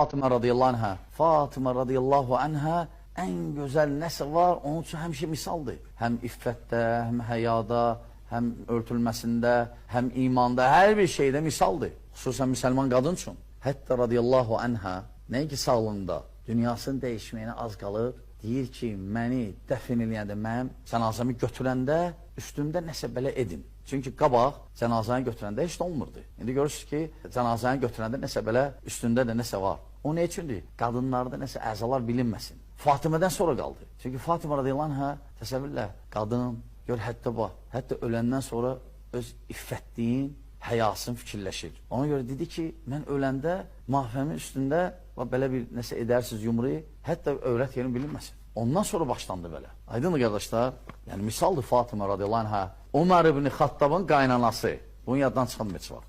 Fatıma radiyallahu anhə. Fatıma radiyallahu anhə ən gözəl nəsə var, onun üçün həmişə misaldır. Həm iffətdə, həm həyada, həm örtülməsində, həm imanda, hər bir şeydə misaldır. Xüsusən müsəlman qadın üçün. Hətta radiyallahu anhə, nəyə ki sağlığında, dünyasının dəyişməyinə az qalır, deyir ki, məni dəfn eləyəndə, mənim cənazəmi götürəndə üstümdə nəsə belə edin. Çünki qabaq cənazəni götürəndə heç nə olmurdu. İndi görürsünüz ki, cənazəni götürəndə nəsə belə üstündə də nəsə var. O nə üçündür? Qadınlarda nəsə əzalar bilinməsin. Fatimədən sonra qaldı. Çünki Fatimə radiyallahu anhə, təsəvvürlə, qadın, gör hətta bax, hətta öləndən sonra öz iffətliyin, həyasını fikirləşir. Ona görə dedi ki, mən öləndə mahfəmin üstündə belə bir nəsə edərsiz yumruyu, hətta övrət yerini bilinməsin. Ondan sonra başlandı belə. Aydındır qardaşlar? Yəni misaldır Fatimə radiyallahu anhə. Ömər ibn Xattabın qaynanası. Bunu yaddan çıxan heç var.